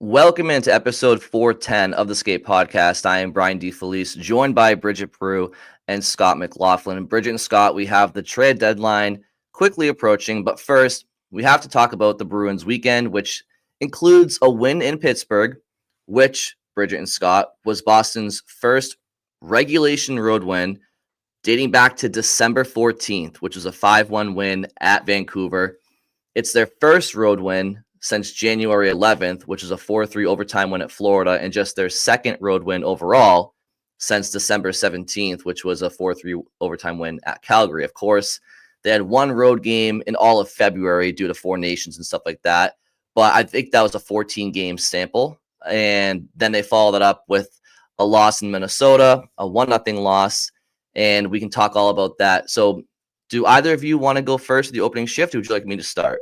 Welcome into episode 410 of the Skate Podcast. I am Brian DeFelice, joined by Bridget Prue and Scott McLaughlin. And Bridget and Scott, we have the trade deadline quickly approaching. But first, we have to talk about the Bruins weekend, which includes a win in Pittsburgh, which, Bridget and Scott, was Boston's first regulation road win dating back to December 14th, which was a 5-1 win at Vancouver. It's their first road win since January 11th, which is a 4-3 overtime win at Florida, and just their second road win overall since December 17th, which was a 4-3 overtime win at Calgary. Of course, they had one road game in all of February due to Four Nations and stuff like that, but I think that was a 14-game sample, and then they followed it up with a loss in Minnesota, a 1-0 loss, and we can talk all about that. So do either of you want to go first with the opening shift, or would you like me to start?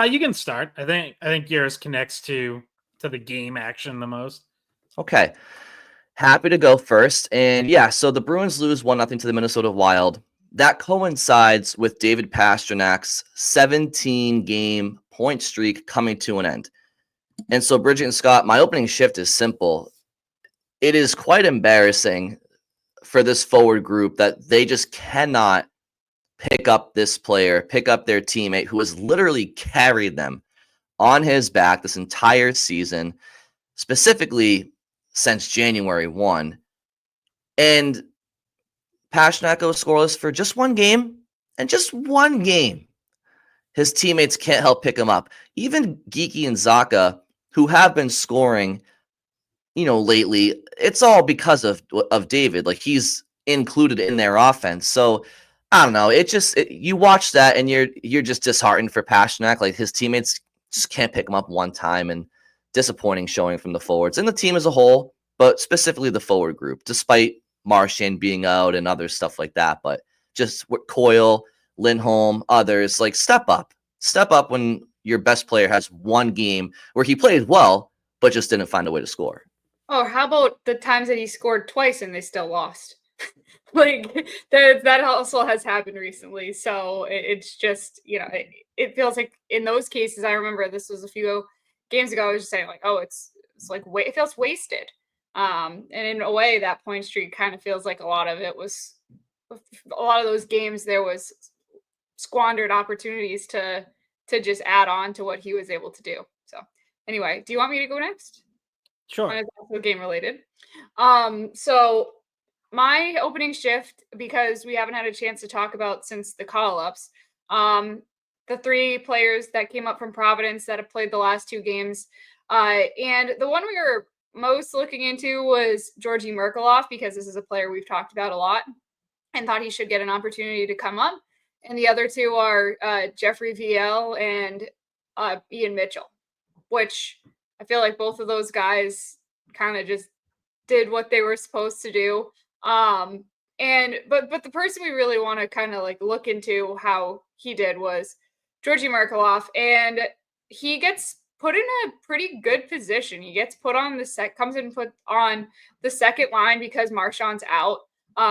You can start. I think yours connects to the game action the most. Okay. Happy to go first. And yeah, so the Bruins lose 1-0 to the Minnesota Wild. That coincides with David Pasternak's 17-game point streak coming to an end. And so, Bridget and Scott, my opening shift is simple. It is quite embarrassing for this forward group that they just cannot pick up this player, pick up their teammate who has literally carried them on his back this entire season, specifically since January 1. And Pastrnak goes scoreless for just one game, and just one game. His teammates can't help pick him up. Even Geeky and Zacha, who have been scoring, lately, it's all because of David. Like, he's included in their offense. So I don't know. You watch that and you're just disheartened for Pastrnak. Like, his teammates just can't pick him up one time, and disappointing showing from the forwards and the team as a whole, but specifically the forward group, despite Marchand being out and other stuff like that. But just Coyle, Lindholm, others, like, step up when your best player has one game where he played well, but just didn't find a way to score. Oh, how about the times that he scored twice and they still lost? Like, that also has happened recently. So it's just, it feels like in those cases, I remember this was a few games ago, I was just saying, like, oh, it's like, it feels wasted. And in a way, that point streak kind of feels like a lot of those games, there was squandered opportunities to just add on to what he was able to do. So anyway, do you want me to go next? Sure. It's also game related. So my opening shift, because we haven't had a chance to talk about since the call-ups, the three players that came up from Providence that have played the last two games. And the one we were most looking into was Georgi Merkulov, because this is a player we've talked about a lot and thought he should get an opportunity to come up. And the other two are Jeffrey VL and Ian Mitchell, which I feel like both of those guys kind of just did what they were supposed to do. But the person we really want to kind of like look into how he did was Georgi Merkulov, and he gets put in a pretty good position. He gets put on comes in put on the second line because Marchand's out.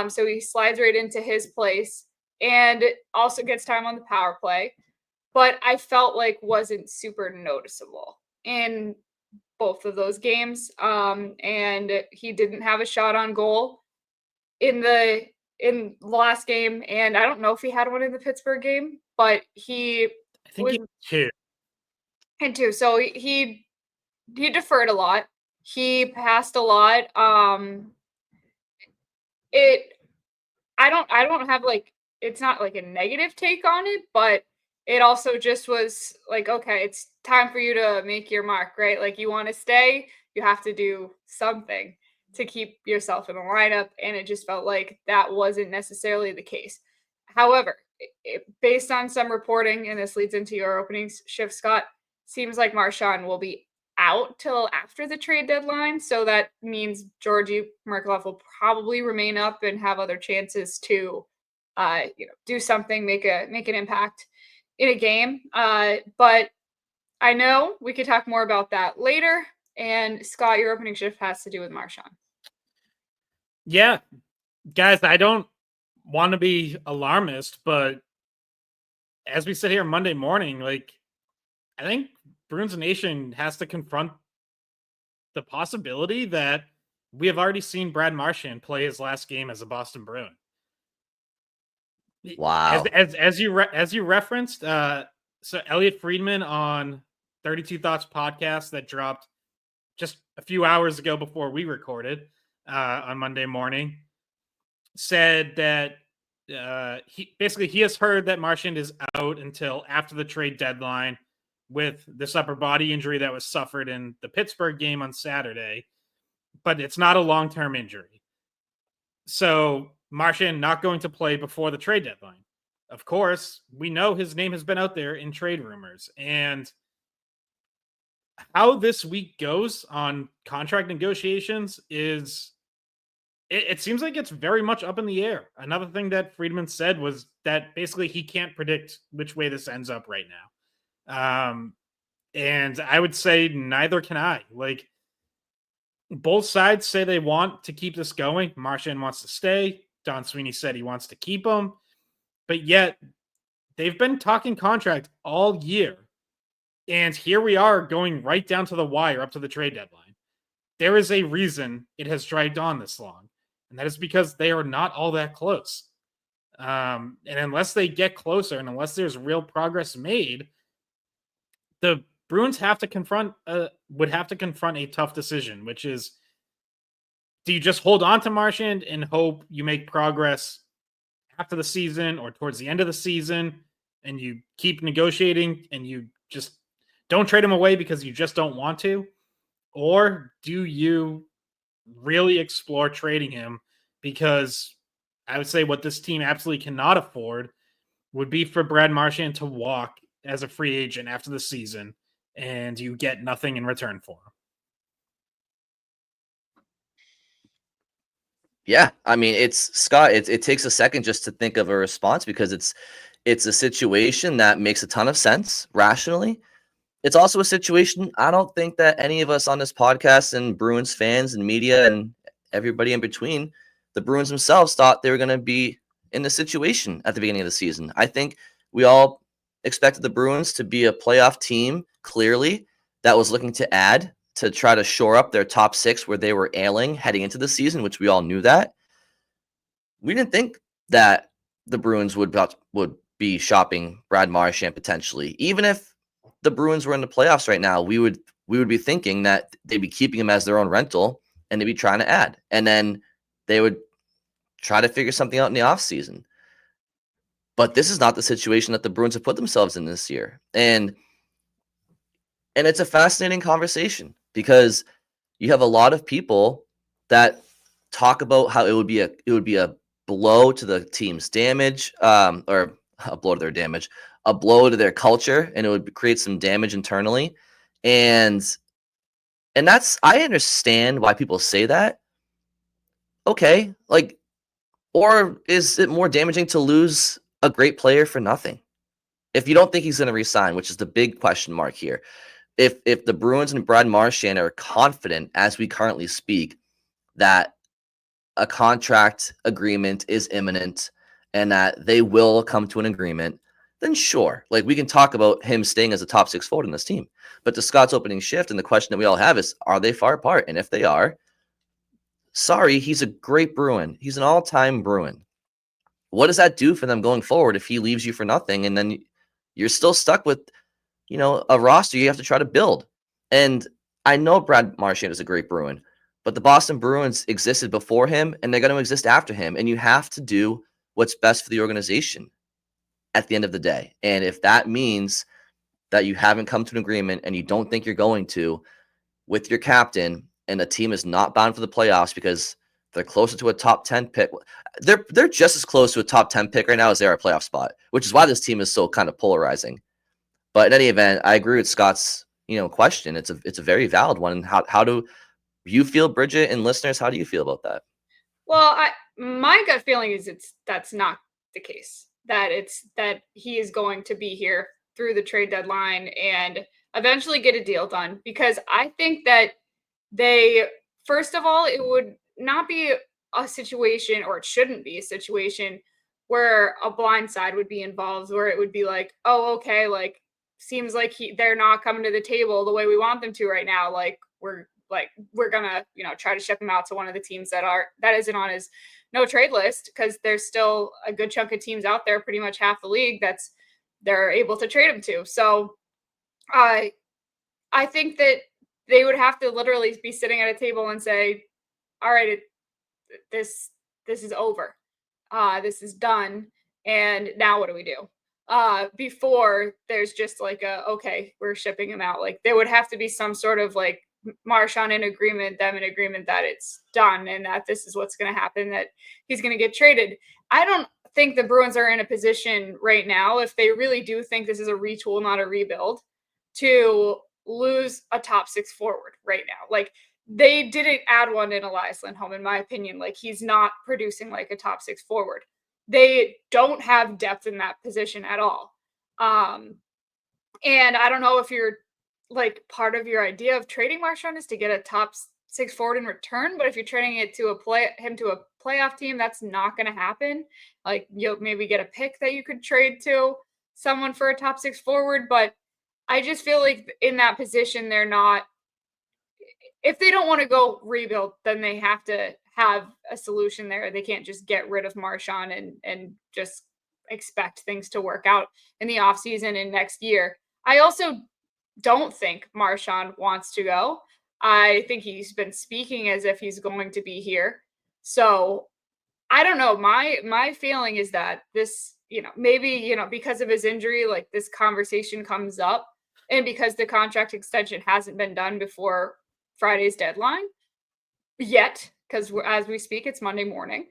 So he slides right into his place and also gets time on the power play. But I felt like wasn't super noticeable in both of those games. And he didn't have a shot on goal in the last game, and I don't know if he had one in the Pittsburgh game, but he two. So he deferred a lot. He passed a lot. I don't have, like, it's not like a negative take on it, but it also just was like, okay, it's time for you to make your mark, right? Like, you want to stay, you have to do something to keep yourself in the lineup, and it just felt like that wasn't necessarily the case. However, based on some reporting, and this leads into your opening shift, Scott, seems like Marchand will be out till after the trade deadline, so that means Georgi Merkulov will probably remain up and have other chances to do something, make an impact in a game. But I know we could talk more about that later. And Scott, your opening shift has to do with Marchand. Yeah, guys, I don't want to be alarmist, but as we sit here Monday morning, like, I think Bruins Nation has to confront the possibility that we have already seen Brad Marchand play his last game as a Boston Bruin. Wow. As you referenced, so Elliot Friedman on 32 Thoughts podcast that dropped just a few hours ago before we recorded on Monday morning said that he has heard that Marchand is out until after the trade deadline with this upper body injury that was suffered in the Pittsburgh game on Saturday, but it's not a long-term injury. So Marchand not going to play before the trade deadline. Of course, we know his name has been out there in trade rumors, and how this week goes on contract negotiations is it seems like it's very much up in the air. Another thing that Friedman said was that basically he can't predict which way this ends up right now. And I would say neither can I. Like, both sides say they want to keep this going. Marchand wants to stay. Don Sweeney said he wants to keep him. But yet, they've been talking contract all year. And here we are going right down to the wire up to the trade deadline. There is a reason it has dragged on this long. And that is because they are not all that close. And unless they get closer and unless there's real progress made, the Bruins would have to confront a tough decision, which is, do you just hold on to Marchand and hope you make progress after the season or towards the end of the season and you keep negotiating and you just don't trade him away because you just don't want to? Or do you really explore trading him? Because I would say what this team absolutely cannot afford would be for Brad Marchand to walk as a free agent after the season and you get nothing in return for him. Yeah, I mean, it's Scott. It takes a second just to think of a response because it's a situation that makes a ton of sense rationally. It's also a situation I don't think that any of us on this podcast and Bruins fans and media and everybody in between, the Bruins themselves thought they were going to be in this situation at the beginning of the season. I think we all expected the Bruins to be a playoff team, clearly, that was looking to add to try to shore up their top six where they were ailing heading into the season, which we all knew that. We didn't think that the Bruins would be shopping Brad Marchand potentially. Even if the Bruins were in the playoffs right now, we would be thinking that they'd be keeping him as their own rental and they'd be trying to add. And then they would try to figure something out in the offseason. But this is not the situation that the Bruins have put themselves in this year. And it's a fascinating conversation because you have a lot of people that talk about how it would be a blow to the team's damage, or a blow to their damage, a blow to their culture, and it would create some damage internally. And that's, I understand why people say that. Okay, like, or is it more damaging to lose a great player for nothing? If you don't think he's going to resign, which is the big question mark here. If the Bruins and Brad Marchand are confident, as we currently speak, that a contract agreement is imminent and that they will come to an agreement, then sure, like, we can talk about him staying as a top six forward in this team. But to Scott's opening shift, and the question that we all have is, are they far apart? And if they are, sorry, he's a great Bruin. He's an all-time Bruin. What does that do for them going forward if he leaves you for nothing and then you're still stuck with, a roster you have to try to build? And I know Brad Marchand is a great Bruin, but the Boston Bruins existed before him and they're going to exist after him. And you have to do what's best for the organization at the end of the day. And if that means that you haven't come to an agreement and you don't think you're going to with your captain, and the team is not bound for the playoffs because they're closer to a top 10 pick. They're just as close to a top 10 pick right now as they are a playoff spot, which is why this team is so kind of polarizing. But in any event, I agree with Scott's, question. It's a very valid one. And how do you feel, Bridget, and listeners? How do you feel about that? Well, my gut feeling is that's not the case. That he is going to be here through the trade deadline and eventually get a deal done, because I think that first of all, it would not be a situation, or it shouldn't be a situation, where a blind side would be involved, where it would be like, oh, okay, like, seems like they're not coming to the table the way we want them to right now. Like we're gonna, try to ship him out to one of the teams that isn't on his no trade list, because there's still a good chunk of teams out there, pretty much half the league, they're able to trade him to. So I think that they would have to literally be sitting at a table and say, all right, this is over. This is done. And now what do we do? Before there's just like okay, we're shipping him out. Like there would have to be some sort of like Marchand in agreement, them in agreement that it's done and that this is what's going to happen, that he's going to get traded. I don't think the Bruins are in a position right now, if they really do think this is a retool, not a rebuild, to lose a top 6 forward right now. Like they didn't add one in Elias Lindholm, in my opinion. Like he's not producing like a top 6 forward. They don't have depth in that position at all. And I don't know if you're like part of your idea of trading Marchand is to get a top 6 forward in return, but if you're trading it to him to a playoff team, that's not going to happen. Like you'll maybe get a pick that you could trade to someone for a top 6 forward, but I just feel like in that position, they're not. If they don't want to go rebuild, then they have to have a solution there. They can't just get rid of Marchand and just expect things to work out in the offseason and next year. I also don't think Marchand wants to go. I think he's been speaking as if he's going to be here. So I don't know. My feeling is that this, maybe, because of his injury, like this conversation comes up, and because the contract extension hasn't been done before Friday's deadline yet, because as we speak, it's Monday morning.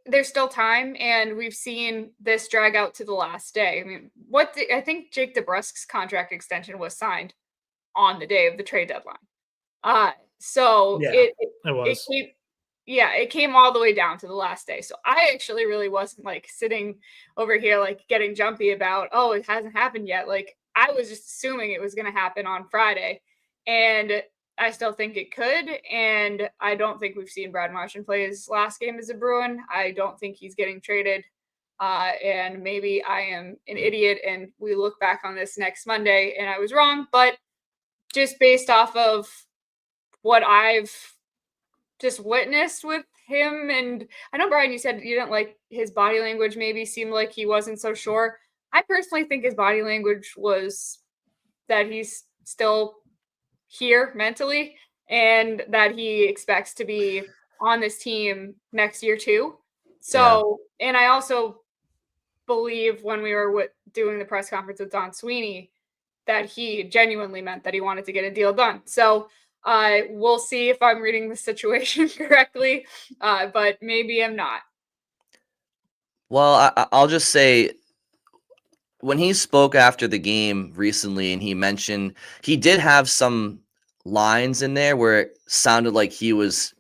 There's still time, and we've seen this drag out to the last day. I mean, I think Jake DeBrusk's contract extension was signed on the day of the trade deadline. So yeah, it was. It came all the way down to the last day. So I actually really wasn't like sitting over here like getting jumpy about, oh, it hasn't happened yet. Like I was just assuming it was going to happen on Friday, and I still think it could. And I don't think we've seen Brad Marchand play his last game as a Bruin. I don't think he's getting traded. And maybe I am an idiot and we look back on this next Monday and I was wrong, but just based off of what I've just witnessed with him. And I know, Brian, you said you didn't like his body language, maybe seemed like he wasn't so sure. I personally think his body language was that he's still here mentally and that he expects to be on this team next year too. So, And I also believe when we were doing the press conference with Don Sweeney that he genuinely meant that he wanted to get a deal done. So we'll see if I'm reading the situation correctly, but maybe I'm not. Well, I'll just say, when he spoke after the game recently and he mentioned he did have some lines in there where it sounded like he was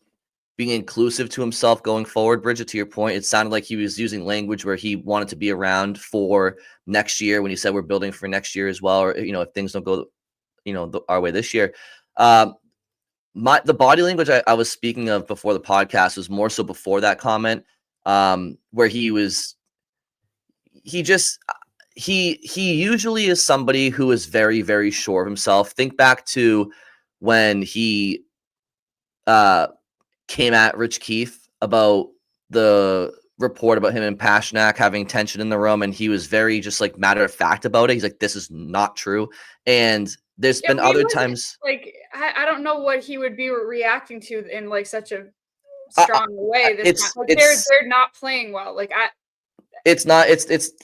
being inclusive to himself going forward. Bridget, to your point, it sounded like he was using language where he wanted to be around for next year when he said we're building for next year as well, or, if things don't go, our way this year. The body language I was speaking of before the podcast was more so before that comment, where he usually is somebody who is very, very sure of himself. Think back to when he came at Rich Keefe about the report about him and Pastrnak having tension in the room, and he was very just like matter of fact about it. He's like, this is not true. And there's been other times like I don't know what he would be reacting to in like such a strong way. They're not playing well. Like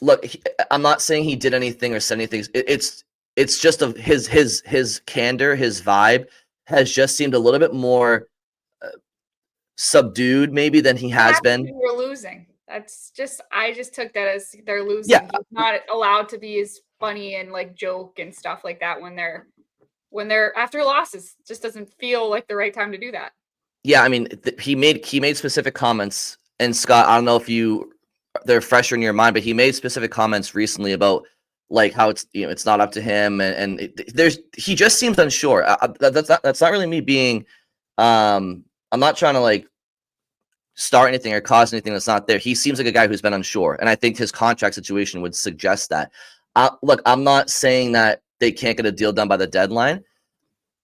look, I'm not saying he did anything or said anything. It's just of his candor, his vibe has just seemed a little bit more subdued maybe than he has been. We're losing. I just took that as they're losing. Yeah. He's not allowed to be as funny and like joke and stuff like that when they're after losses. It just doesn't feel like the right time to do that. Yeah, I mean, he made specific comments, and Scott, I don't know if they're fresher in your mind, but he made specific comments recently about like how it's it's not up to him, and he just seems unsure. That's not really me being. I'm not trying to like start anything or cause anything that's not there. He seems like a guy who's been unsure, and I think his contract situation would suggest that. look, I'm not saying that they can't get a deal done by the deadline.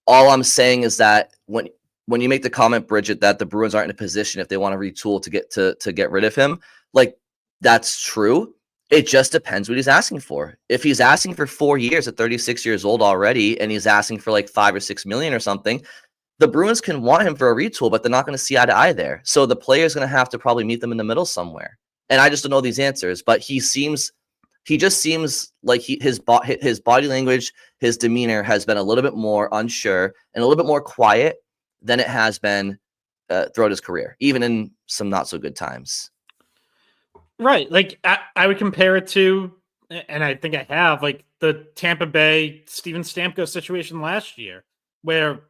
All I'm saying is that when you make the comment, Bridget, that the Bruins aren't in a position if they want to retool to get rid of him, like that's true. It just depends what he's asking for. If he's asking for 4 years at 36 years old already, and he's asking for like 5 or 6 million or something, the Bruins can want him for a retool, but they're not going to see eye to eye there. So the player's going to have to probably meet them in the middle somewhere. And I just don't know these answers, but he just seems like his body language, his demeanor has been a little bit more unsure and a little bit more quiet than it has been throughout his career, even in some not so good times. Right. Like I would compare it to, and I think I have, like the Tampa Bay Steven Stamkos situation last year, where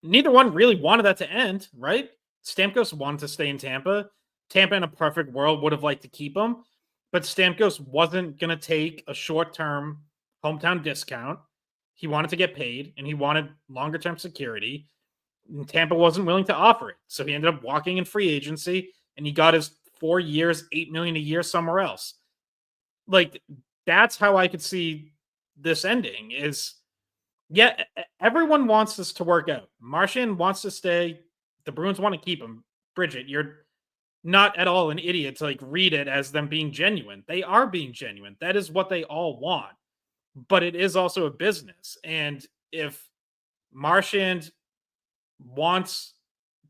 neither one really wanted that to end, right? Stamkos wanted to stay in Tampa. Tampa in a perfect world would have liked to keep him, but Stamkos wasn't going to take a short-term hometown discount. He wanted to get paid, and he wanted longer-term security. And Tampa wasn't willing to offer it. So he ended up walking in free agency, and he got his 4 years, $8 million a year somewhere else. Like, that's how I could see this ending is, yeah, everyone wants this to work out. Marchand wants to stay. The Bruins want to keep him. Bridget, you're not at all an idiot to like read it as them being genuine. They are being genuine. That is what they all want. But it is also a business. And if Marchand wants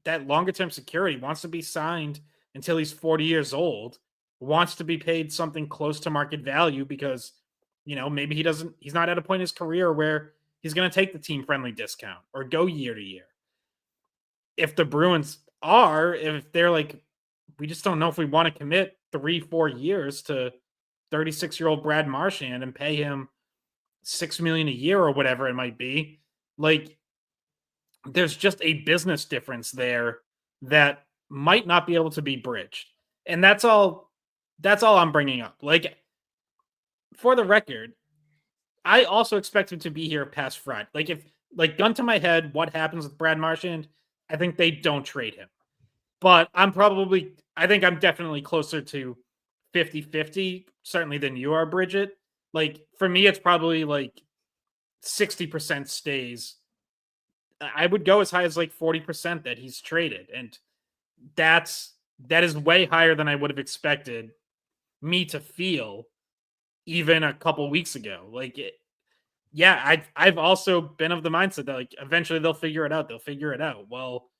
that longer term security, wants to be signed until he's 40 years old, wants to be paid something close to market value because, maybe he's not at a point in his career where he's going to take the team friendly discount or go year to year. If the Bruins if they're like, we just don't know if we want to commit 3-4 years to 36-year-old Brad Marchand and pay him $6 million a year or whatever it might be, like, there's just a business difference there that might not be able to be bridged. And that's all I'm bringing up. Like, for the record, I also expect him to be here past Friday. Like, if, like, gun to my head, what happens with Brad Marchand? I think they don't trade him. But I think I'm definitely closer to 50-50, certainly than you are, Bridget. Like, for me, it's probably like 60% stays. I would go as high as like 40% that he's traded. And that is way higher than I would have expected me to feel even a couple weeks ago. Like, I've also been of the mindset that like eventually they'll figure it out. They'll figure it out. Well,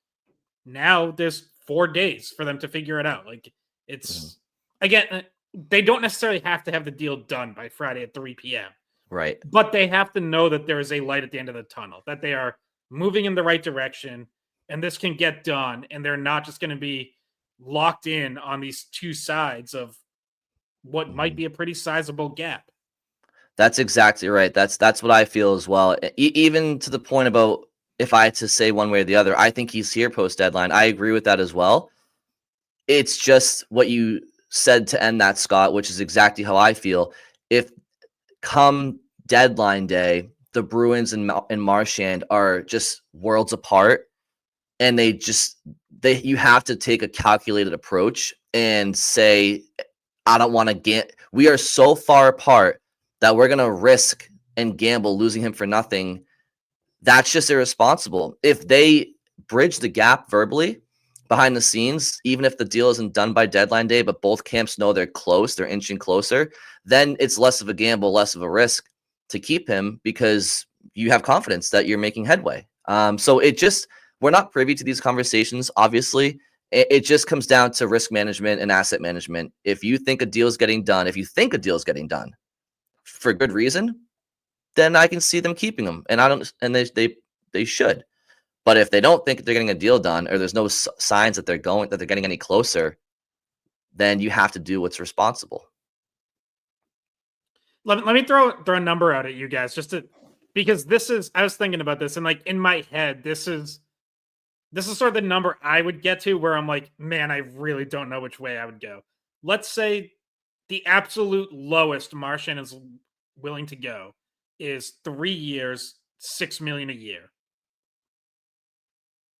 now there's 4 days for them to figure it out. Like, it's again, they don't necessarily have to have the deal done by Friday at 3 p.m. Right. But they have to know that there is a light at the end of the tunnel, that they are moving in the right direction, and this can get done. And they're not just going to be locked in on these two sides of what might be a pretty sizable gap. That's exactly right. That's what I feel as well. Even to the point about if I had to say one way or the other, I think he's here post deadline. I agree with that as well. It's just what you said to end that, Scott, which is exactly how I feel. If come deadline day, the Bruins and Marchand are just worlds apart, and you have to take a calculated approach and say, I don't want to get. We are so far apart that we're going to risk and gamble losing him for nothing. That's just irresponsible. If they bridge the gap verbally behind the scenes, even if the deal isn't done by deadline day, but both camps know they're close, they're inching closer, then it's less of a gamble, less of a risk to keep him because you have confidence that you're making headway. So we're not privy to these conversations, obviously. It just comes down to risk management and asset management. If you think a deal is getting done, for good reason, then I can see them keeping them, and they should. But if they don't think they're getting a deal done, or there's no signs that they're getting any closer, then you have to do what's responsible. Let me throw a number out at you guys because I was thinking about this, and like in my head, this is sort of the number I would get to where I'm like, man, I really don't know which way I would go. Let's say the absolute lowest Marchand is willing to go is 3 years, $6 million a year.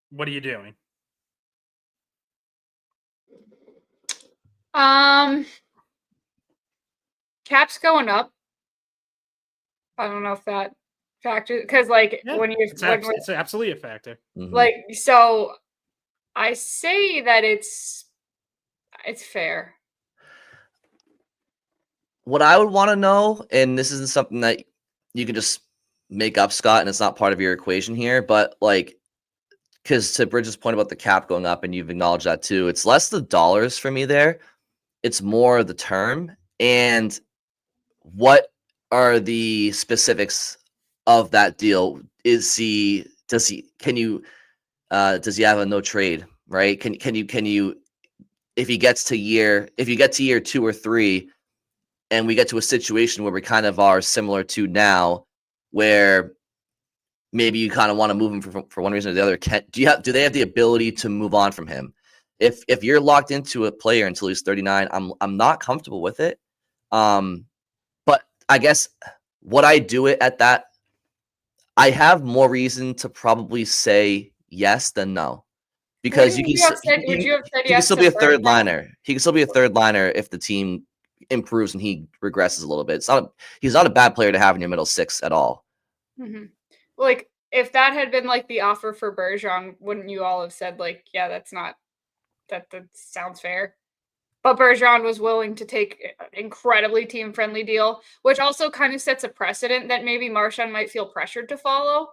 What are you doing? Cap's going up. I don't know if that factors because like when you're it's absolutely a factor. Like so, I say that it's fair. What I would want to know, and this isn't something that you can just make up, Scott, and it's not part of your equation here, but like, because to Bridget's point about the cap going up, and you've acknowledged that too, it's less the dollars for me there. It's more the term and what are the specifics of that deal. Does he have a no trade, right? Can you if you get to year 2 or 3 and we get to a situation where we kind of are similar to now, where maybe you kind of want to move him for one reason or the other, do they have the ability to move on from him? If you're locked into a player until he's 39, I'm not comfortable with it. But I guess would I do it at that? I have more reason to probably say yes than no, because Would you have said he can yes still to be a third Bergeron? liner. He can still be a third liner if the team improves and he regresses a little bit. He's not a bad player to have in your middle six at all. Like if that had been like the offer for Bergeron, wouldn't you all have said like, yeah, that sounds fair? But Bergeron was willing to take an incredibly team-friendly deal, which also kind of sets a precedent that maybe Marchand might feel pressured to follow.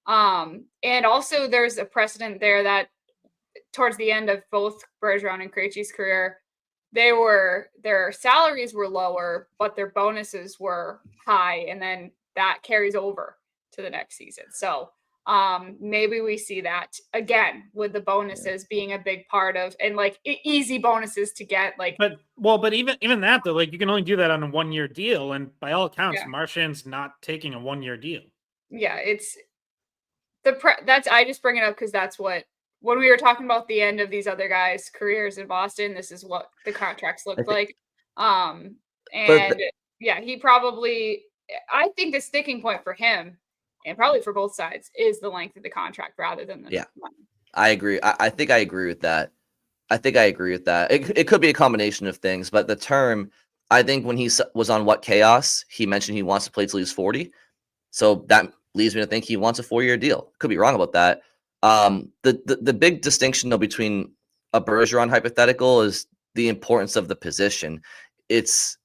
And also there's a precedent there that towards the end of both Bergeron and Krejci's career, their salaries were lower, but their bonuses were high, and then that carries over to the next season. So maybe we see that again with the bonuses being a big part of, and like easy bonuses to get. Like, but even that though, like you can only do that on a 1-year deal, and by all accounts, Marchand's not taking a 1-year deal. Yeah, it's I just bring it up because that's what. When we were talking about the end of these other guys' careers in Boston, this is what the contracts looked like. He probably, I think the sticking point for him, and probably for both sides, is the length of the contract rather than the money. I agree. I think I agree with that. It could be a combination of things, but the term, I think when he was on What Chaos, he mentioned he wants to play till he's 40. So that leads me to think he wants a 4-year deal. Could be wrong about that. The big distinction though between a Bergeron hypothetical is the importance of the position. It's,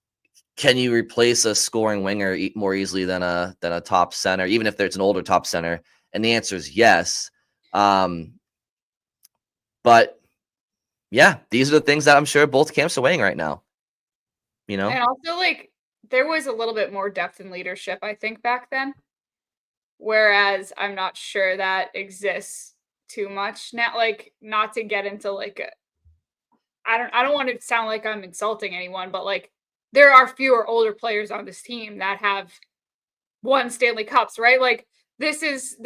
can you replace a scoring winger more easily than a top center, even if there's an older top center? And the answer is yes. But yeah, these are the things that I'm sure both camps are weighing right now. And also like there was a little bit more depth in leadership, I think, back then. Whereas I'm not sure that exists too much now. Like, not to get into like I don't want to sound like I'm insulting anyone, but like there are fewer older players on this team that have won Stanley Cups, right? Like there's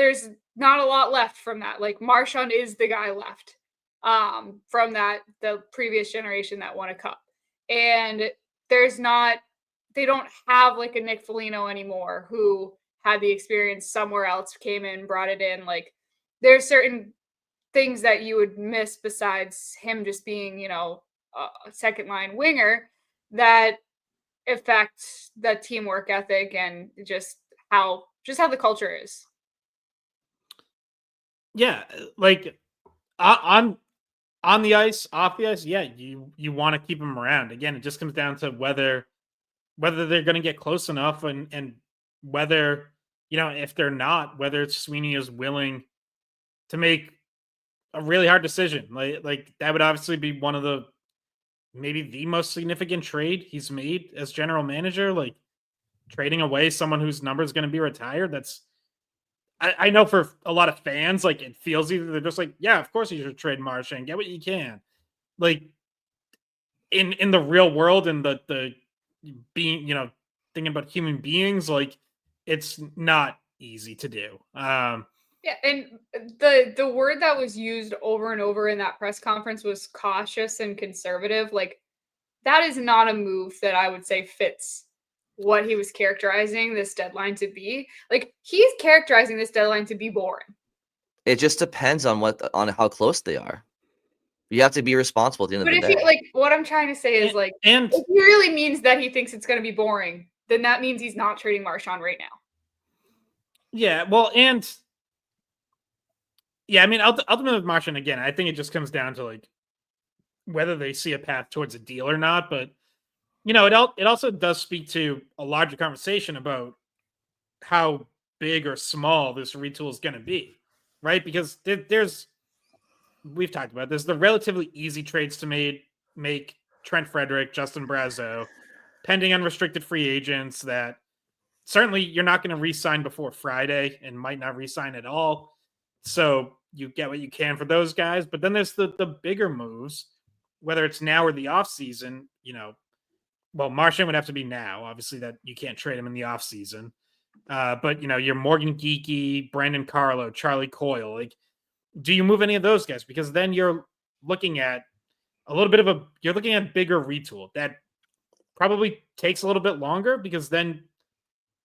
not a lot left from that. Like Marchand is the guy left from the previous generation that won a cup. And they don't have like a Nick Foligno anymore who had the experience somewhere else, came in, brought it in. Like there's certain things that you would miss besides him just being, a second line winger that affect the teamwork ethic and just how the culture is. Yeah, like on the ice, off the ice, yeah, you want to keep him around. Again, it just comes down to whether they're going to get close enough, and whether, if they're not, whether Sweeney is willing to make a really hard decision. Like that would obviously be one of maybe the most significant trade he's made as general manager. Like trading away someone whose number is going to be retired. I know for a lot of fans, like it feels either they're just like, yeah, of course you should trade Marchand, get what you can. Like in the real world and the being, thinking about human beings, like it's not easy to do. Yeah, and the word that was used over and over in that press conference was cautious and conservative. Like that is not a move that I would say fits what he was characterizing this deadline to be. Like he's characterizing this deadline to be boring. it just depends on how close they are. You have to be responsible at the end of the day. But if like what I'm trying to say is if he really means that he thinks it's going to be boring, then that means he's not trading Marchand right now. Yeah, well, and yeah, I mean, ultimately with Marchand, again, I think it just comes down to like whether they see a path towards a deal or not. But it also does speak to a larger conversation about how big or small this retool is going to be, right? Because there's we've talked about this. The relatively easy trades to make Trent Frederick, Justin Brazeau, pending unrestricted free agents that certainly you're not going to re-sign before Friday and might not re-sign at all. So you get what you can for those guys. But then there's the bigger moves, whether it's now or the off season. Well, Marchand would have to be now. Obviously, that you can't trade him in the off season. But your Morgan Geekie, Brandon Carlo, Charlie Coyle. Like, do you move any of those guys? Because then you're looking at you're looking at bigger retool that probably takes a little bit longer because then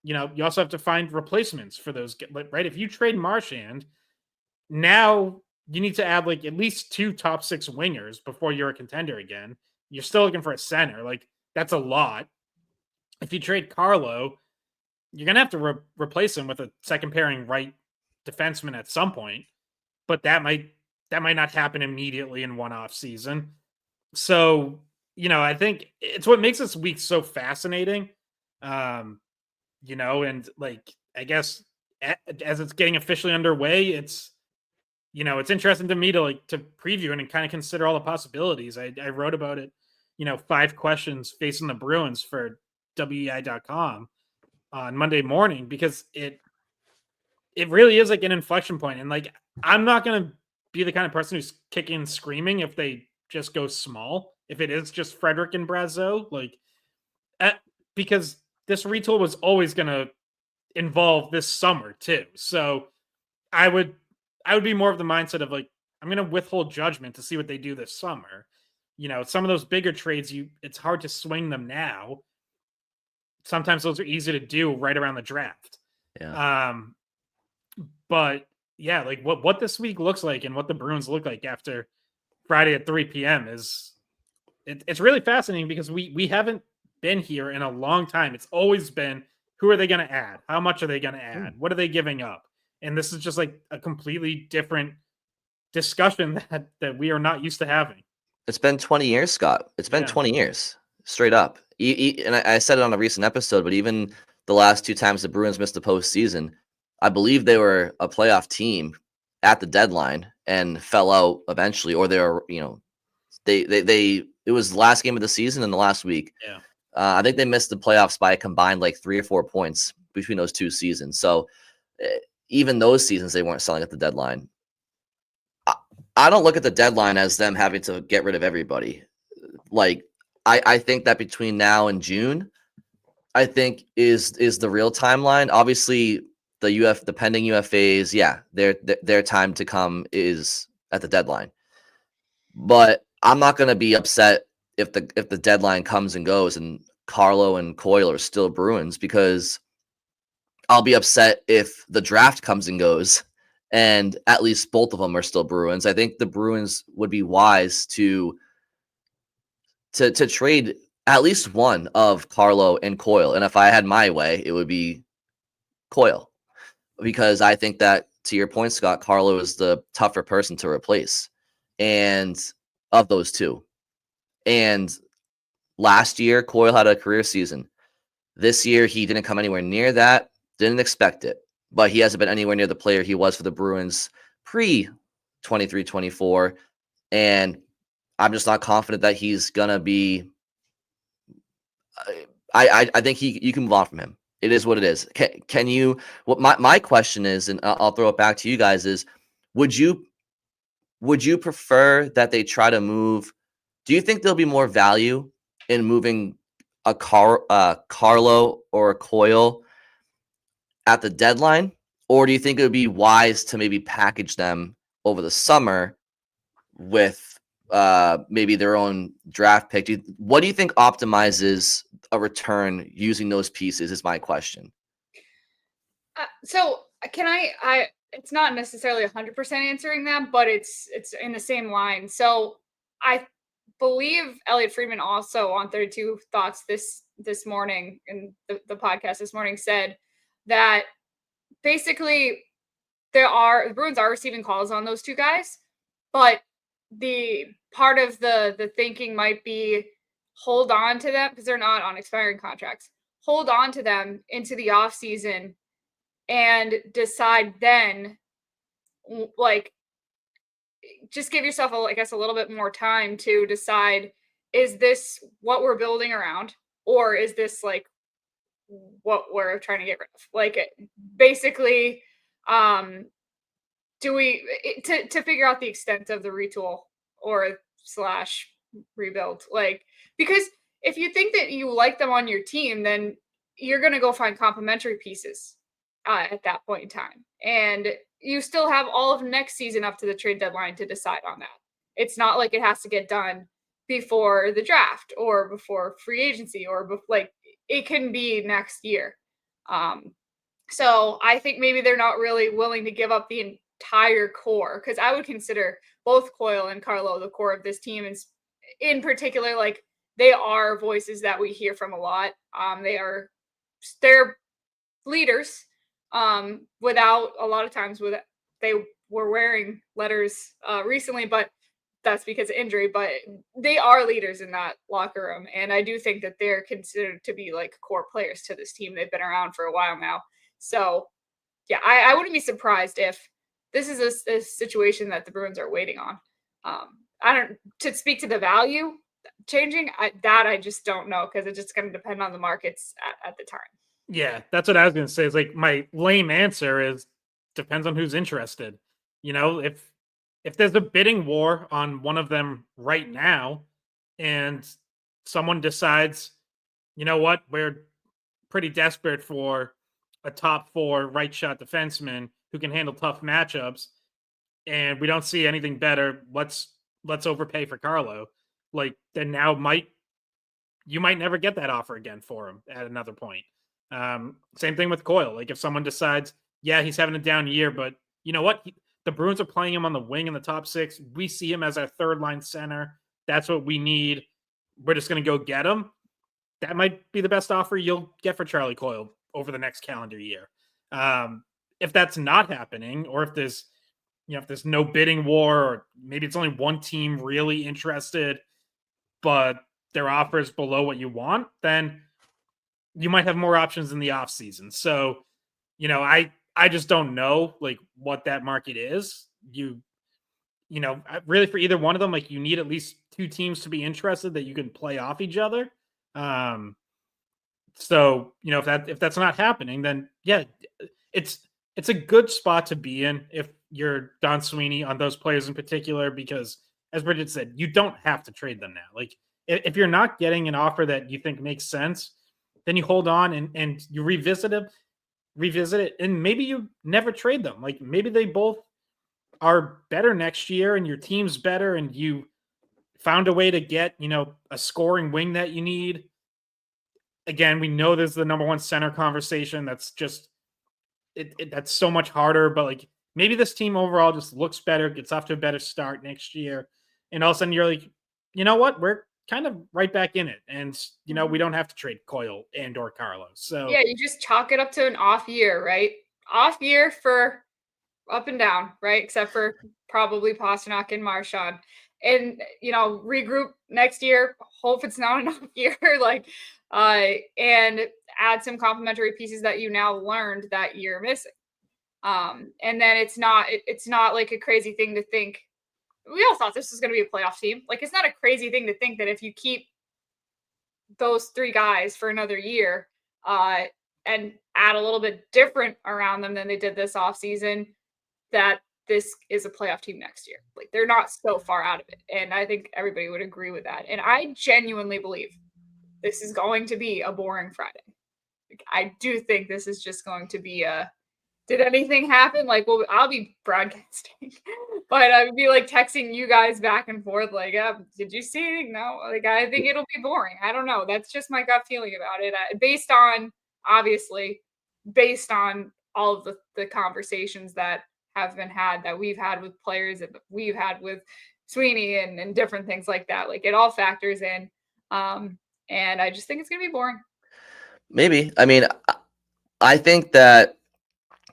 you also have to find replacements for those, right? If you trade Marchand, now you need to add like at least 2 top 6 wingers before you're a contender again. You're still looking for a center. Like, that's a lot. If you trade Carlo, you're going to have to replace him with a second pairing right defenseman at some point, but that might not happen immediately in one off season. So, I think it's what makes this week so fascinating. And like, I guess as it's getting officially underway, it's interesting to me to preview and kind of consider all the possibilities. I wrote about it, 5 questions facing the Bruins for weei.com on Monday morning because it really is like an inflection point. And like, I'm not going to be the kind of person who's kicking and screaming if they just go small. If it is just Frederick and Brazeau, like, because this retool was always going to involve this summer too. So I would be more of the mindset of like, I'm going to withhold judgment to see what they do this summer. Some of those bigger trades, it's hard to swing them now. Sometimes those are easy to do right around the draft. Yeah. But yeah, like what this week looks like and what the Bruins look like after Friday at 3 p.m. it's really fascinating because we haven't been here in a long time. It's always been, who are they going to add? How much are they going to add? What are they giving up? And this is just like a completely different discussion that we are not used to having. It's been 20 years, Scott. It's been 20 years, straight up. And I said it on a recent episode, but even the last 2 times the Bruins missed the postseason, I believe they were a playoff team at the deadline and fell out eventually, or they were, they it was the last game of the season in the last week. Yeah. I think they missed the playoffs by a combined like 3 or 4 points between those 2 seasons. So even those seasons, they weren't selling at the deadline. I don't look at the deadline as them having to get rid of everybody. Like, I think that between now and June, I think is the real timeline. Obviously, the pending UFAs, yeah, their time to come is at the deadline. But I'm not going to be upset if the deadline comes and goes and Carlo and Coyle are still Bruins, because I'll be upset if the draft comes and goes and at least both of them are still Bruins. I think the Bruins would be wise to trade at least one of Carlo and Coyle. And if I had my way, it would be Coyle, because I think that, to your point, Scott, Carlo is the tougher person to replace, and of those 2. And last year, Coyle had a career season. This year, he didn't come anywhere near that. Didn't expect it, but he hasn't been anywhere near the player he was for the Bruins pre 23-24. And I'm just not confident that he's gonna be. I think you can move on from him. It is what it is. Can you? What my question is, and I'll throw it back to you guys, is would you prefer that they try to move? Do you think there'll be more value in moving a Carlo or a Coyle at the deadline, or do you think it would be wise to maybe package them over the summer with maybe their own draft pick? What do you think optimizes a return using those pieces is my question. So can I it's not necessarily 100% answering that, but it's in the same line. So I believe Elliot Friedman also on 32 Thoughts this morning in the podcast this morning said that basically the Bruins are receiving calls on those two guys, but the part of the thinking might be hold on to them because they're not on expiring contracts. Hold on to them into the off season and decide then, like, just give yourself I guess a little bit more time to decide, is this what we're building around, or is this like what we're trying to get rid of? Like, basically, do we to figure out the extent of the retool or slash rebuild? Like, because if you think that you like them on your team, then you're going to go find complementary pieces at that point in time, and you still have all of next season up to the trade deadline to decide on that. It's not like it has to get done before the draft or before free agency or like it can be next year. So I think maybe they're not really willing to give up the entire core, because I would consider both Coyle and Carlo the core of this team, and in particular, like, they are voices that we hear from a lot. They're leaders. Without a lot of times they were wearing letters recently, but that's because of injury. But they are leaders in that locker room, and I do think that they're considered to be like core players to this team. They've been around for a while now, so yeah, I wouldn't be surprised if this is a situation that the Bruins are waiting on. I don't to speak to the value changing. I just don't know, because it's just going to depend on the markets at the time. Yeah, that's what I was going to say. Is like my lame answer is depends on who's interested. You know, if there's a bidding war on one of them right now, and someone decides, you know what, we're pretty desperate for a top 4 right shot defenseman who can handle tough matchups, and we don't see anything better. Let's overpay for Carlo. Like, then now you might never get that offer again for him at another point. Same thing with Coyle. Like, if someone decides, yeah, he's having a down year, but you know what? The Bruins are playing him on the wing in the top 6. We see him as our third line center. That's what we need. We're just going to go get him. That might be the best offer you'll get for Charlie Coyle over the next calendar year. If that's not happening, or if there's no bidding war, or maybe it's only one team really interested, but their offer is below what you want, then you might have more options in the offseason. So, I just don't know like what that market is. Really for either one of them, like, you need at least 2 teams to be interested that you can play off each other. So, if that's not happening, then yeah, it's a good spot to be in if you're Don Sweeney on those players in particular, because as Bridget said, you don't have to trade them now. Like, if you're not getting an offer that you think makes sense, then you hold on and you revisit it, and maybe you never trade them. Like, maybe they both are better next year and your team's better, and you found a way to get, a scoring wing that you need. Again, we know there's the number 1 center conversation. That's just that's so much harder, but like, maybe this team overall just looks better, gets off to a better start next year, and all of a sudden you're like, you know what, we're kind of right back in it, and we don't have to trade Coyle and or Carlos. So yeah, you just chalk it up to an off year, right? Off year for up and down, right? Except for probably Pasternak and Marchand. And regroup next year. Hope it's not an off year, like, and add some complementary pieces that you now learned that you're missing. And then it's not like a crazy thing to think. We all thought this was going to be a playoff team. Like, it's not a crazy thing to think that if you keep those 3 guys for another year, and add a little bit different around them than they did this offseason, that this is a playoff team next year. Like, they're not so far out of it. And I think everybody would agree with that. And I genuinely believe this is going to be a boring Friday. Like, I do think this is just going to be did anything happen? Like, well, I'll be broadcasting, but I would be like texting you guys back and forth, like, did you see anything? No. Like, I think it'll be boring. I don't know. That's just my gut feeling about it. Based on all of the conversations that have been had, that we've had with players, that we've had with Sweeney and different things like that. Like, it all factors in. And I just think it's going to be boring. Maybe. I mean, I think that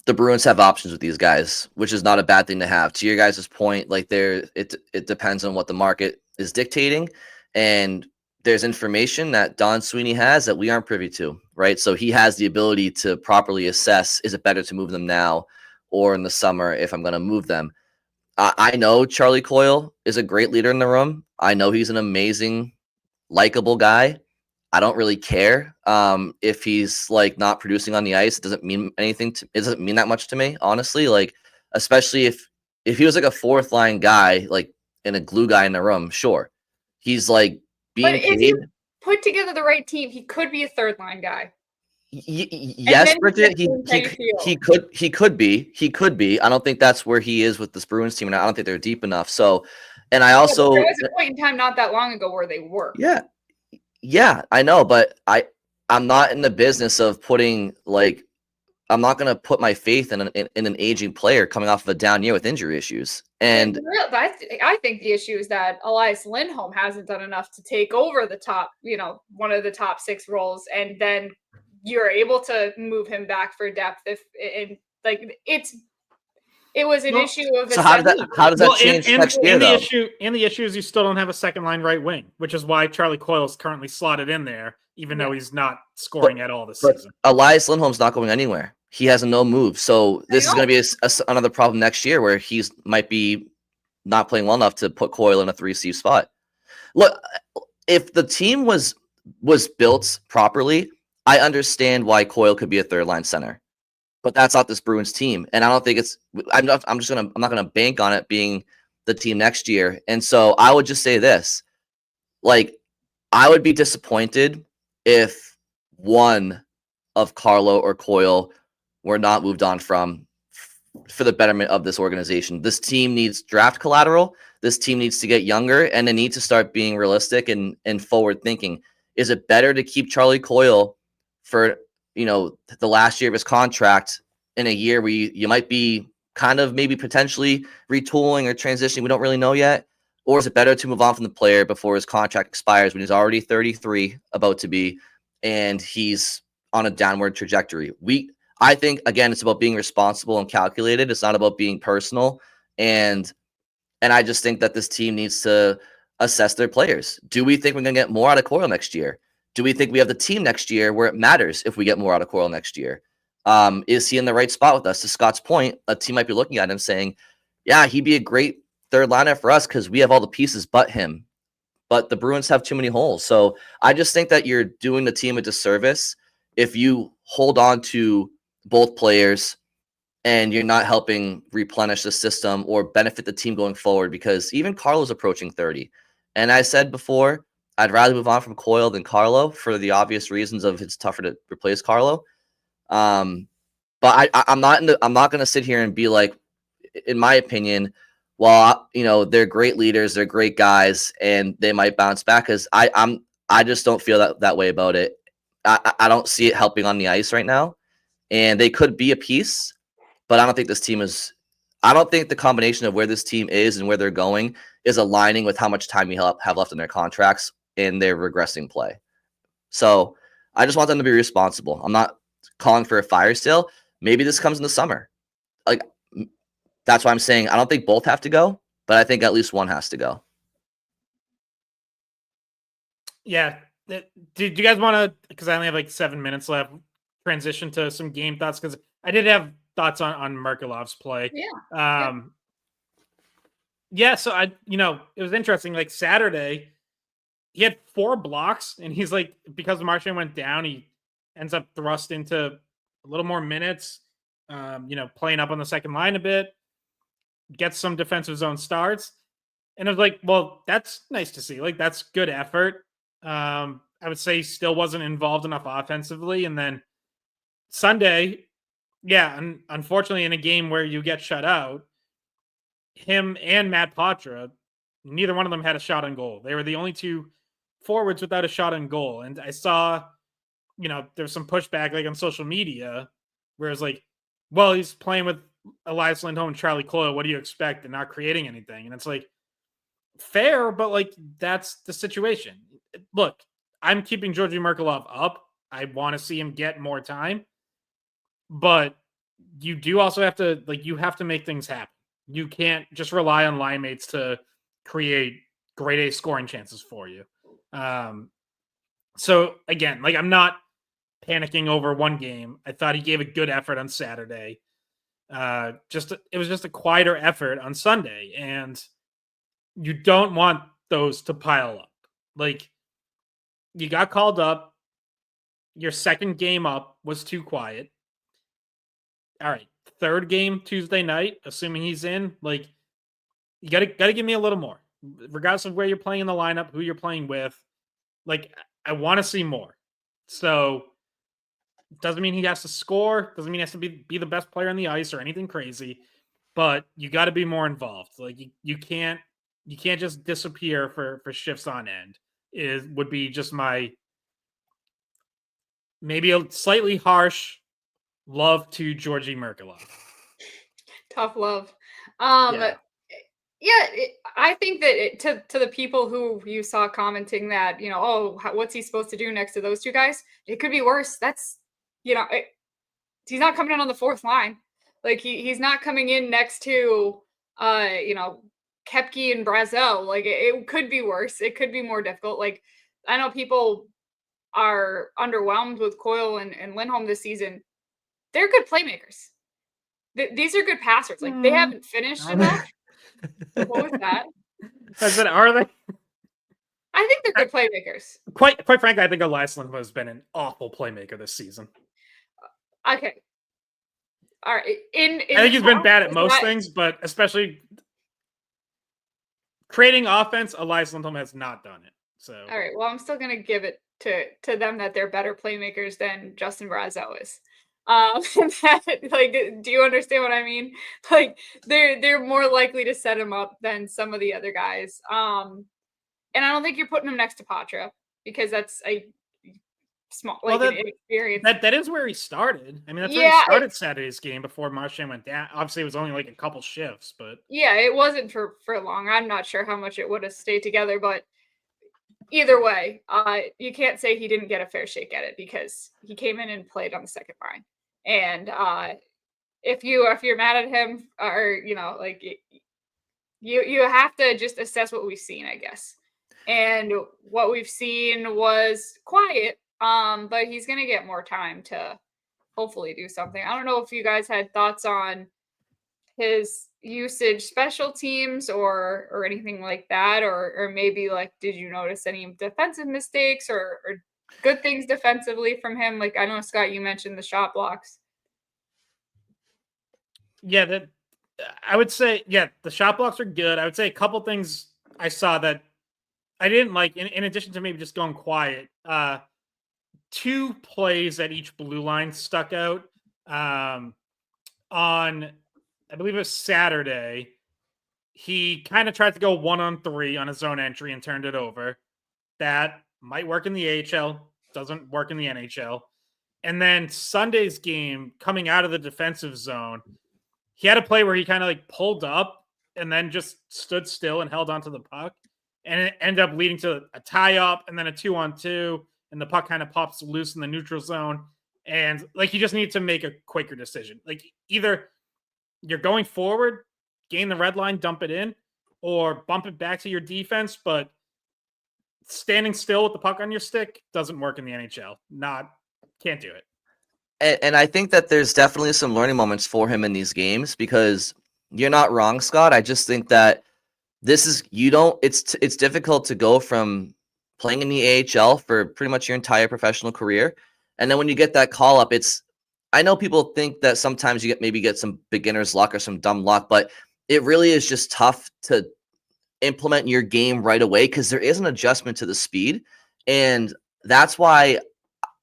the Bruins have options with these guys, which is not a bad thing to have. To your guys' point, like it depends on what the market is dictating, and there's information that Don Sweeney has that we aren't privy to, right? So he has the ability to properly assess, is it better to move them now or in the summer if I'm going to move them? I know Charlie Coyle is a great leader in the room. I know he's an amazing, likable guy. I don't really care if he's like not producing on the ice. It doesn't mean anything. It doesn't mean that much to me, honestly. Like, especially if he was like a fourth line guy, like and a glue guy in the room, sure. He's like But being if paid. you put together the right team, he could be a third line guy. Yes, Bridget, he could be. I don't think that's where he is with this Bruins team, and I don't think they're deep enough. So, and I also there was a point in time not that long ago where they were. Yeah, I know, but I'm not in the business of putting like I'm not going to put my faith in an aging player coming off of a down year with injury issues. And I think the issue is that Elias Lindholm hasn't done enough to take over the top, one of the top 6 roles, and then you're able to move him back for depth it was an issue of so how does that change next year, though? The issue is you still don't have a second line right wing, which is why Charlie Coyle is currently slotted in there, even though he's not scoring at all this season. Elias Lindholm's not going anywhere. He has no move. So this is going to be another problem next year where he's might be not playing well enough to put Coyle in a 3C spot. Look, if the team was built properly, I understand why Coyle could be a third line center, but that's not this Bruins team. And I don't think I'm not going to bank on it being the team next year. And so I would just say this, like, I would be disappointed if one of Carlo or Coyle were not moved on from for the betterment of this organization. This team needs draft collateral. This team needs to get younger, and they need to start being realistic and forward thinking. Is it better to keep Charlie Coyle for the last year of his contract in a year where you might be kind of maybe potentially retooling or transitioning? We don't really know yet. Or is it better to move on from the player before his contract expires when he's already 33, about to be, and he's on a downward trajectory? I think, again, it's about being responsible and calculated. It's not about being personal. And I just think that this team needs to assess their players. Do we think we're going to get more out of Coyle next year? Do we think we have the team next year where it matters if we get more out of Coyle next year? Is he in the right spot with us? To Scott's point, a team might be looking at him saying, yeah, he'd be a great third liner for us because we have all the pieces but him. But the Bruins have too many holes. So I just think that you're doing the team a disservice if you hold on to both players and you're not helping replenish the system or benefit the team going forward, because even Carlo's approaching 30. And I said before, I'd rather move on from Coyle than Carlo for the obvious reasons of it's tougher to replace Carlo. But I'm not going to sit here and be like, in my opinion, well, they're great leaders, they're great guys, and they might bounce back, because I just don't feel that way about it. I don't see it helping on the ice right now. And they could be a piece, but I don't think this team is. I don't think the combination of where this team is and where they're going is aligning with how much time we have left in their contracts and their regressing play. So I just want them to be responsible. I'm not calling for a fire sale. Maybe this comes in the summer. Like, that's why I'm saying I don't think both have to go, but I think at least one has to go. Yeah. Do you guys want to, because I only have like 7 minutes left, transition to some game thoughts? Because I did have thoughts on Merkulov's play. So it was interesting. Like Saturday, he had 4 blocks, and he's like, because Marchand went down, he ends up thrust into a little more minutes, playing up on the second line a bit, gets some defensive zone starts. And I was like, well, that's nice to see. Like, that's good effort. I would say he still wasn't involved enough offensively. And then Sunday, and unfortunately in a game where you get shut out, him and Matt Patra, neither one of them had a shot on goal. They were the only 2 forwards without a shot on goal. And I saw, there's some pushback like on social media where it's like, well, he's playing with Elias Lindholm and Charlie Coyle. What do you expect? And not creating anything. And it's like, fair, but like, that's the situation. Look, I'm keeping Georgi Merkulov up. I want to see him get more time. But you do also have to you have to make things happen. You can't just rely on line mates to create grade A scoring chances for you. So again, I'm not panicking over one game. I thought he gave a good effort on Saturday. It was just a quieter effort on Sunday, and you don't want those to pile up. You got called up. Your second game up was too quiet. All right, third game Tuesday night, assuming he's in, you gotta give me a little more, regardless of where you're playing in the lineup, who you're playing with. I want to see more. So doesn't mean he has to score. Doesn't mean he has to be the best player on the ice or anything crazy. But you got to be more involved. You can't just disappear for shifts on end. Would be just my maybe a slightly harsh love to Georgi Merkulov. Tough love. Yeah. I think that to the people who you saw commenting that, what's he supposed to do next to those two guys? It could be worse. That's, he's not coming in on the fourth line. He's not coming in next to, Kepke and Brazeau. It could be worse. It could be more difficult. I know people are underwhelmed with Coyle and Lindholm this season. They're good playmakers. These are good passers. They haven't finished enough. What was that? I said, are they? I think they're good playmakers. Quite frankly, I think Elias Lindholm has been an awful playmaker this season. Okay. All right. I think he's been bad at most things, but especially creating offense, Elias Lindholm has not done it. So all right. Well, I'm still gonna give it to them that they're better playmakers than Justin Brazeau is. Do you understand what I mean? They're more likely to set him up than some of the other guys. And I don't think you're putting him next to Patra because that's a small an experience. That is where he started. I mean, that's where he started Saturday's game before Marchand went down. Obviously, it was only a couple shifts, but yeah, it wasn't for long. I'm not sure how much it would have stayed together, but either way, you can't say he didn't get a fair shake at it because he came in and played on the second line. And if you're mad at him, or you have to just assess what we've seen, I guess. And what we've seen was quiet, but he's gonna get more time to hopefully do something. I don't know if you guys had thoughts on his usage special teams or anything like that, or maybe did you notice any defensive mistakes or good things defensively from him? I know, Scott, you mentioned the shot blocks. Yeah, I would say, the shot blocks are good. I would say a couple things I saw that I didn't like, in addition to maybe just going quiet. Two plays at each blue line stuck out. On, I believe it was Saturday, he kind of tried to go 1-on-3 on his own entry and turned it over. That might work in the AHL, doesn't work in the NHL. And then Sunday's game, coming out of the defensive zone, he had a play where he kind of pulled up and then just stood still and held onto the puck. And it ended up leading to a tie-up and then a 2-on-2. And the puck kind of pops loose in the neutral zone. And you just need to make a quicker decision. Either you're going forward, gain the red line, dump it in, or bump it back to your defense. But standing still with the puck on your stick doesn't work in the NHL. Can't do it. And I think that there's definitely some learning moments for him in these games because you're not wrong, Scott. I just think that it's difficult to go from playing in the AHL for pretty much your entire professional career. And then when you get that call up, I know people think that sometimes you get some beginner's luck or some dumb luck, but it really is just tough to implement your game right away because there is an adjustment to the speed. And that's why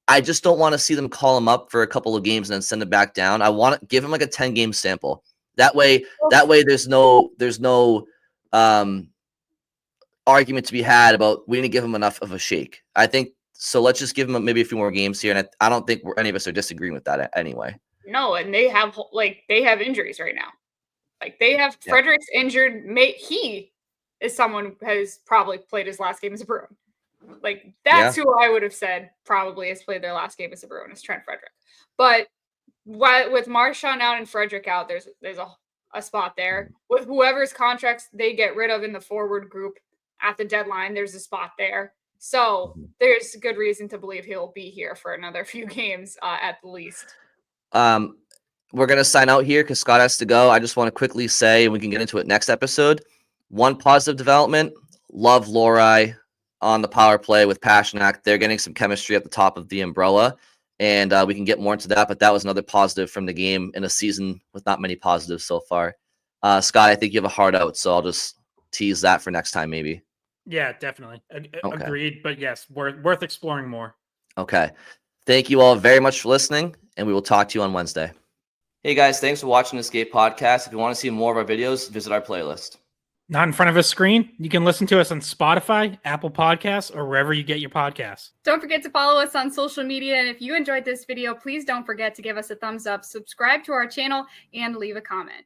I just don't want to see them call him up for a couple of games and then send him back down. I want to give him a 10-game sample. That way there's no argument to be had about we didn't give him enough of a shake. I think so. Let's just give him maybe a few more games here, and I don't think any of us are disagreeing with that anyway. No, and they have injuries right now. They have Frederic's injured. He is someone who has probably played his last game as a Bruin. That's who I would have said probably has played their last game as a Bruin is Trent Frederic. But with Marchand out and Frederick out, there's a spot there. With whoever's contracts they get rid of in the forward group at the deadline, there's a spot there. So there's good reason to believe he'll be here for another few games at the least. We're going to sign out here because Scott has to go. I just want to quickly say, and we can get into it next episode, one positive development, love Lori on the power play with Pasternak. They're getting some chemistry at the top of the umbrella, and we can get more into that, but that was another positive from the game in a season with not many positives so far. Scott, I think you have a hard out, so I'll just tease that for next time maybe. Yeah, definitely. Okay. Agreed, but yes, worth exploring more. Okay. Thank you all very much for listening, and we will talk to you on Wednesday. Hey guys, thanks for watching the Skate Podcast. If you want to see more of our videos, visit our playlist. Not in front of a screen? You can listen to us on Spotify, Apple Podcasts, or wherever you get your podcasts. Don't forget to follow us on social media. And if you enjoyed this video, please don't forget to give us a thumbs up, subscribe to our channel, and leave a comment.